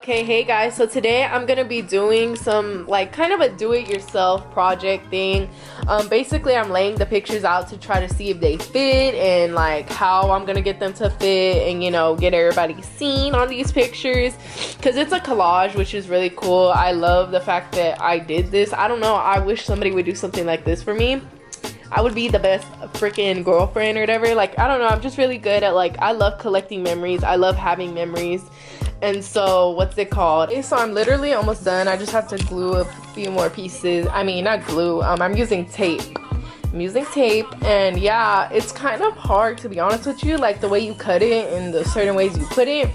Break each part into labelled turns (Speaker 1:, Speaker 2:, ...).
Speaker 1: Okay, hey guys, so today I'm gonna be doing some like kind of a do-it-yourself project thing. Basically I'm laying the pictures out to try to see if they fit and like how I'm gonna get them to fit and, you know, get everybody seen on these pictures, because it's a collage, which is really cool. I love the fact that I did this. I don't know, I wish somebody would do something like this for me. I would be the best freaking girlfriend or whatever. Like, I don't know, I'm just really good at, like, I love collecting memories. I love having memories. And so, what's it called? Okay, so I'm literally almost done. I just have to glue a few more pieces. I mean, not glue, I'm using tape. I'm using tape, and yeah, it's kind of hard, to be honest with you, like the way you cut it and the certain ways you put it.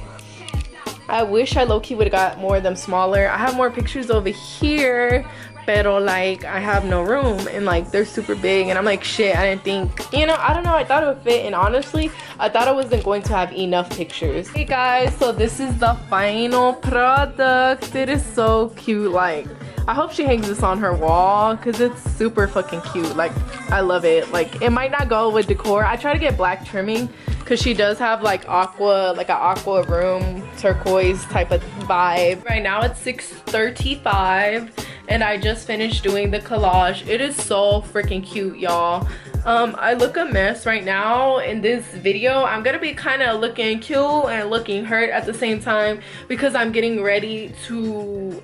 Speaker 1: I wish I low-key would have got more of them smaller. I have more pictures over here, pero like I have no room, and like they're super big, and I'm like, shit, I didn't think, you know, I don't know, I thought it would fit, and honestly I thought I wasn't going to have enough pictures. Hey guys, so this is the final product. It is so cute. Like, I hope she hangs this on her wall because it's super fucking cute. Like, I love it. Like, it might not go with decor. I try to get black trimming because she does have like aqua, like an aqua room turquoise type of vibe. Right now it's 6:35 and I just finished doing the collage. It is so freaking cute, y'all. I look a mess right now in this video. I'm gonna be kind of looking cute and looking hurt at the same time because I'm getting ready to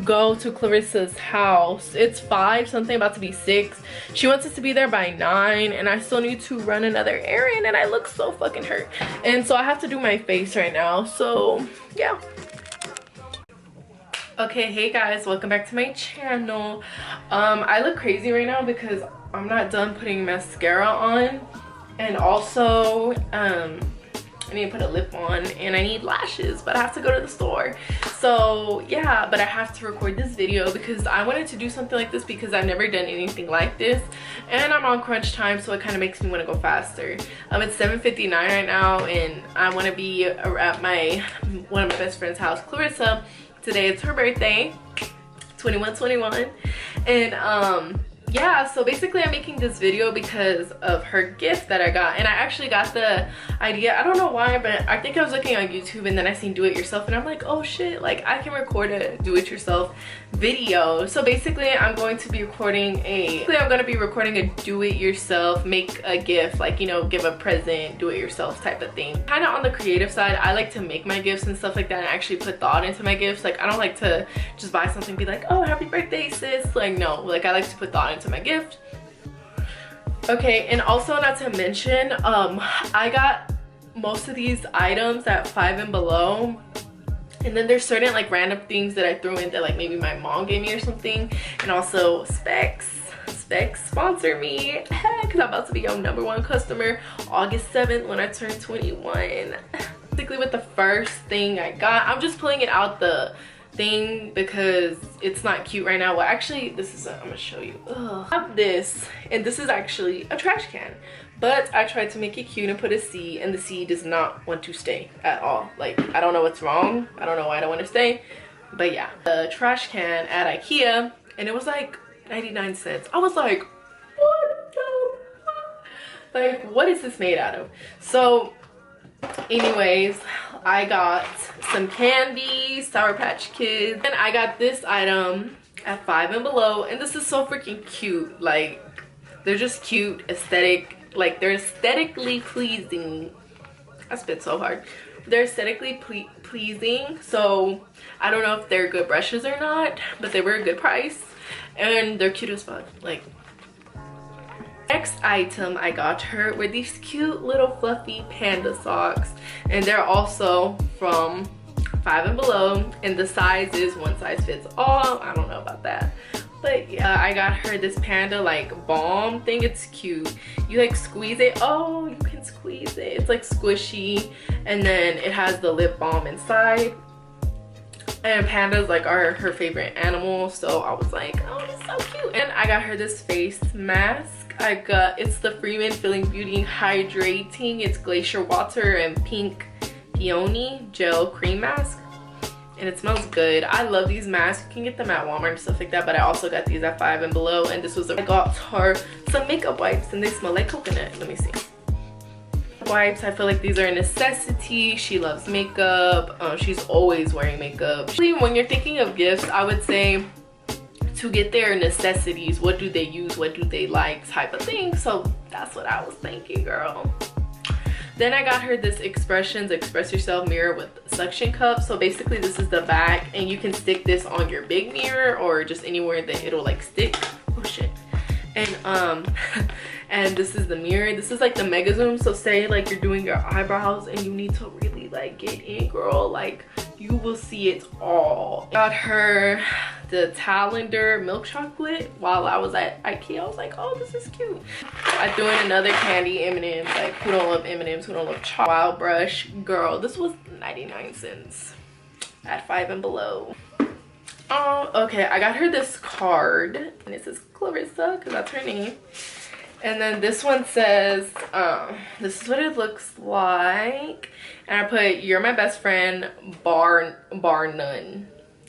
Speaker 1: go to Clarissa's house. It's 5 something, about to be 6. She wants us to be there by 9, and I still need to run another errand, and I look so fucking hurt, and so I have to do my face right now. So yeah. Okay, hey guys, welcome back to my channel. I look crazy right now because I'm not done putting mascara on, and also I need to put a lip on, and I need lashes, but I have to go to the store. So yeah, but I have to record this video because I wanted to do something like this because I've never done anything like this, and I'm on crunch time, so it kind of makes me want to go faster. It's 7:59 right now, and I want to be at one of my best friend's house, Clarissa. Today it's her birthday, 21, and yeah, so basically I'm making this video because of her gift that I got, and I actually got the idea, I don't know why, but I think I was looking on YouTube and then I seen do it yourself, and I'm like, oh shit, like I can record a do it yourself video. So basically I'm going to be recording a do it yourself, make a gift, like, you know, give a present, do it yourself type of thing. Kind of on the creative side, I like to make my gifts and stuff like that and actually put thought into my gifts. Like, I don't like to just buy something and be like, oh, happy birthday sis. Like, no, like I like to put thought into my gift. Okay, and also not to mention, I got most of these items at 5 and Below, and then there's certain like random things that I threw in that like maybe my mom gave me or something, and also Specs sponsor me because I'm about to be your #1 customer August 7th when I turn 21. Basically with the first thing I got, I'm just pulling it out the thing because it's not cute right now. Well, actually this is I'm gonna show you. Ugh. I have this, and this is actually a trash can, but I tried to make it cute and put a C, and the C does not want to stay at all. Like, I don't know what's wrong, I don't know why I don't want to stay, but yeah. The trash can at IKEA, and it was like 99 cents. I was like, what the fuck? Like, what is this made out of? So anyways, I got some candy, Sour Patch Kids, and I got this item at 5 and Below, and this is so freaking cute. Like, they're just cute, aesthetic, like they're aesthetically pleasing. I spit so hard. They're aesthetically pleasing, so I don't know if they're good brushes or not, but they were a good price, and they're cute as fuck. Like, next item I got her were these cute little fluffy panda socks, and they're also from 5 and Below, and the size is one size fits all. I don't know about that, but yeah, I got her this panda like balm thing. It's cute. You like squeeze it. Oh, you can squeeze it. It's like squishy, and then it has the lip balm inside, and pandas like are her favorite animal, so I was like, oh, it's so cute. And I got her this face mask. It's the Freeman Filling Beauty Hydrating. It's glacier water and pink peony gel cream mask, and it smells good. I love these masks. You can get them at Walmart and stuff like that, but I also got these at 5 and Below, and this was I got her some makeup wipes, and they smell like coconut. Let me see. wipes. I feel like these are a necessity. She loves makeup. She's always wearing makeup. When you're thinking of gifts, I would say to get their necessities, what do they use, what do they like, type of thing. So that's what I was thinking, girl. Then I got her this Expressions Express Yourself mirror with suction cup. So basically this is the back, and you can stick this on your big mirror or just anywhere that it'll like stick. Oh shit. And and this is the mirror. This is like the mega zoom. So say like you're doing your eyebrows and you need to really like get in, girl, like you will see it all. Got her the Talender milk chocolate while I was at IKEA. I was like, oh, this is cute. I threw in another candy, M&M's. Like, who don't love M&M's? Who don't love chocolate? Wild brush, girl. This was 99 cents at Five and Below. Oh, okay. I got her this card, and it says Clarissa because that's her name. And then this one says, this is what it looks like. And I put, you're my best friend, bar none.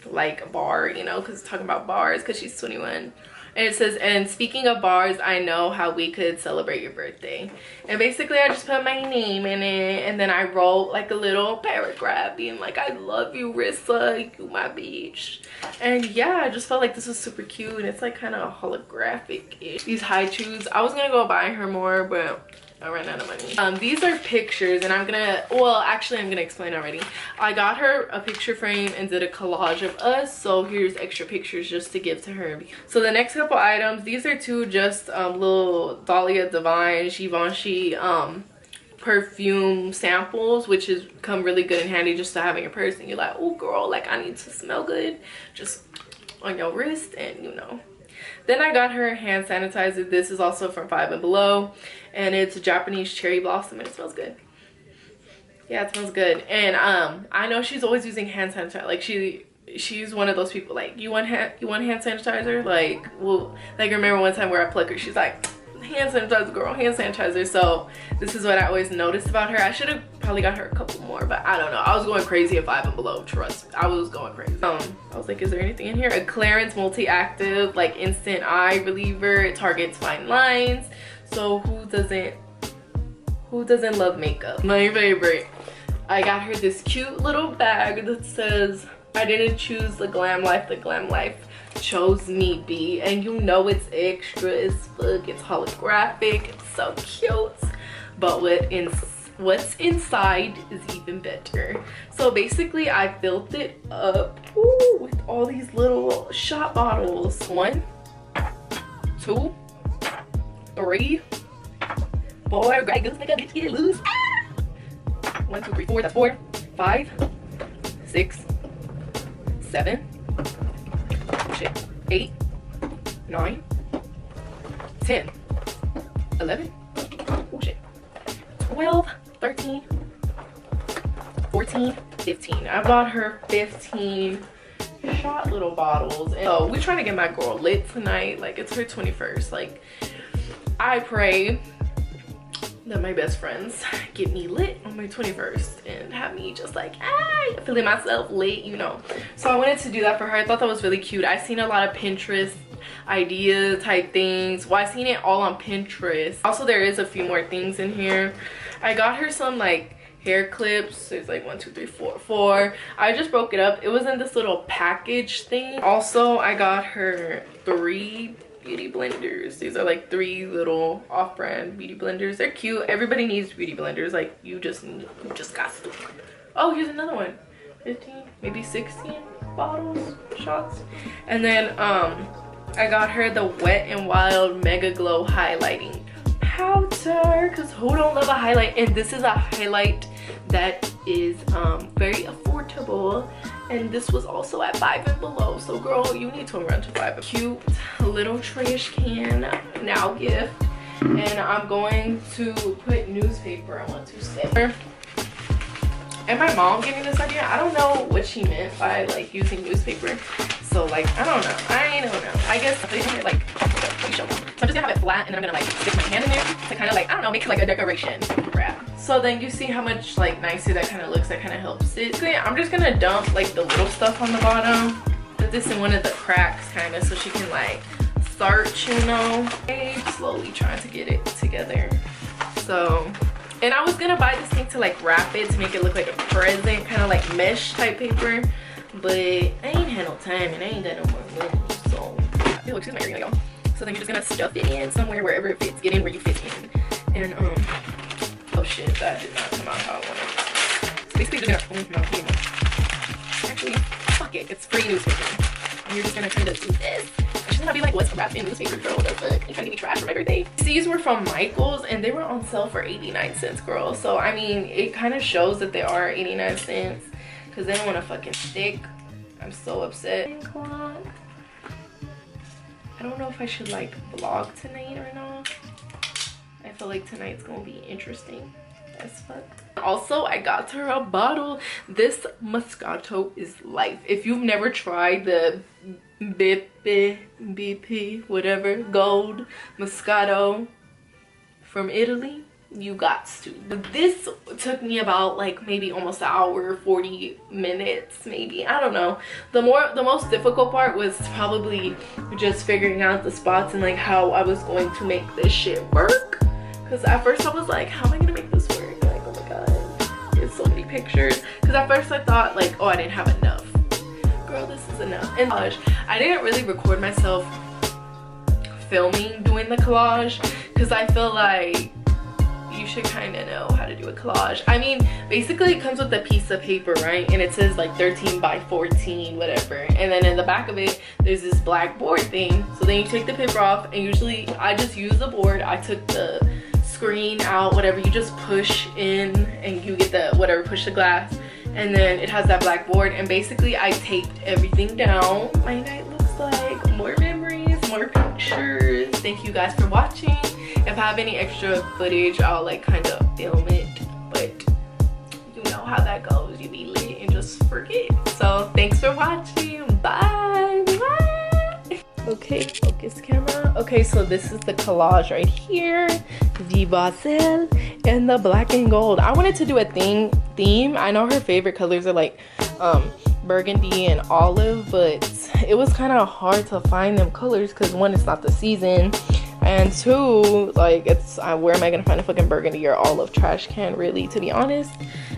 Speaker 1: Like bar, you know, because it's talking about bars because she's 21. And it says, and speaking of bars, I know how we could celebrate your birthday. And basically I just put my name in it, and then I wrote like a little paragraph being like, I love you, Rissa, you my bitch. And yeah, I just felt like this was super cute, and it's like kind of holographic-ish. These high chews, I was gonna go buy her more, but I ran out of money. These are pictures, and I'm gonna, well, actually I'm gonna explain already. I got her a picture frame and did a collage of us, so here's extra pictures just to give to her. So the next couple items, these are two just little Dahlia Divine Givenchy perfume samples, which is come really good and handy just to have in your purse, and you're like, oh girl, like I need to smell good, just on your wrist, and you know. Then I got her hand sanitizer. This is also from Five and Below, and it's Japanese cherry blossom, and it smells good. Yeah, it smells good. And I know she's always using hand sanitizer. Like she's one of those people like, you want hand sanitizer? Like, well, like remember one time where I plucked her, she's like, hand sanitizer, girl, hand sanitizer. So this is what I always noticed about her. I should have probably got her a couple more, but I don't know. I was going crazy at Five and Below, trust me. I was going crazy. I was like, is there anything in here? A Clarins multi-active like instant eye reliever. It targets fine lines. So who doesn't love makeup? My favorite. I got her this cute little bag that says, I didn't choose the glam life chose me, B. And you know it's extra as fuck. It's holographic, it's so cute, but what's inside is even better. So basically I filled it up with all these little shot bottles. 1, 2, 3, 4. Great goose, make a bitch get it loose. 1, 2, 3, 4. That's 4. 5, 6, 7. Shit. 8, 9, 10, 11. Oh shit. 12, 13, 14, 15. I bought her 15 shot little bottles. And so we're trying to get my girl lit tonight. Like, it's her 21st. Like, I pray that my best friends get me lit on my 21st and have me just like, ah, feeling myself lit, you know. So I wanted to do that for her. I thought that was really cute. I've seen a lot of Pinterest idea type things. Well, I've seen it all on Pinterest. Also, there is a few more things in here. I got her some like hair clips. There's like 1, 2, 3, 4. I just broke it up. It was in this little package thing. Also, I got her 3 beauty blenders. These are like 3 little off-brand beauty blenders. They're cute. Everybody needs beauty blenders. Like, you just got to. Oh, here's another one. 15, maybe 16 bottles, shots. And then I got her the Wet n Wild Mega Glow highlighting powder, because who don't love a highlight? And this is a highlight that is very affordable, and this was also at Five and Below. So girl, you need to run to Five. Cute little trash can now gift. And I'm going to put newspaper, I want to say. And my mom gave me this idea. I don't know what she meant by like using newspaper. So like, I don't know. I guess they have it like, so I'm just gonna have it flat, and then I'm gonna like stick my hand in there to kind of like, I don't know, make it like a decoration wrap. So then you see how much like nicer that kind of looks. That kind of helps it. So yeah, I'm just gonna dump like the little stuff on the bottom. Put this in one of the cracks kind of, so she can like start, you know. Slowly trying to get it together. So And I was gonna buy this thing to like wrap it to make it look like a present, kind of like mesh type paper, but I ain't had no time and I ain't got no more money, so oh, excuse my earring, y'all. So then you're just gonna stuff it in somewhere, wherever it fits. Get in where you fit in. And oh shit, that did not come out how I wanted. So basically you're gonna actually, fuck it, it's free newspaper. And you're just gonna kind of do this. She's gonna be like, what's wrapped in newspaper, girl? What the fuck? You trying to give me trash for my birthday? These were from Michael's and they were on sale for 89 cents, girl. So I mean, it kind of shows that they are 89 cents because they don't want to fucking stick. I'm so upset. I don't know if I should like vlog tonight or not. I feel like tonight's gonna be interesting as fuck. Also, I got her a bottle. This Moscato is life. If you've never tried the BP whatever gold Moscato from Italy, you got to. This took me about like maybe almost an hour, 40 minutes maybe, I don't know. The most difficult part was probably just figuring out the spots and like how I was going to make this shit work, because at first I was like, how am I gonna make this work? Like, oh my god, there's so many pictures. Because at first I thought like, oh, I didn't have enough. Girl, this is enough. And I didn't really record myself filming doing the collage because I feel like you should kind of know how to do a collage. I mean, basically it comes with a piece of paper, right? And it says like 13 by 14 whatever, and then in the back of it there's this black board thing. So then you take the paper off, and usually I just use the board. I took the screen out, whatever, you just push in and you get the whatever, push the glass, and then it has that black board. And basically I taped everything down. My night looks like more memories, more pictures. Thank you guys for watching. If I have any extra footage, I'll like kind of film it, but you know how that goes. You be lit and just forget. So thanks for watching. Bye. Bye. Okay, focus camera. Okay, so this is the collage right here. The Basel and the black and gold. I wanted to do a theme. I know her favorite colors are like burgundy and olive, but it was kind of hard to find them colors because one, it's not the season, and two, like, it's where am I gonna find a fucking burgundy or olive trash can, really, to be honest.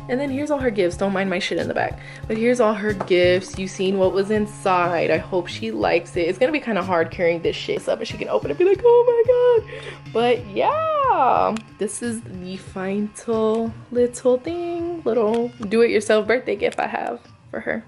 Speaker 1: And then here's all her gifts. Don't mind my shit in the back, but here's all her gifts. You've seen what was inside. I hope she likes it. It's gonna be kind of hard carrying this shit up, but she can open it and be like, oh my god. But yeah, this is the final little thing, little do-it-yourself birthday gift I have for her.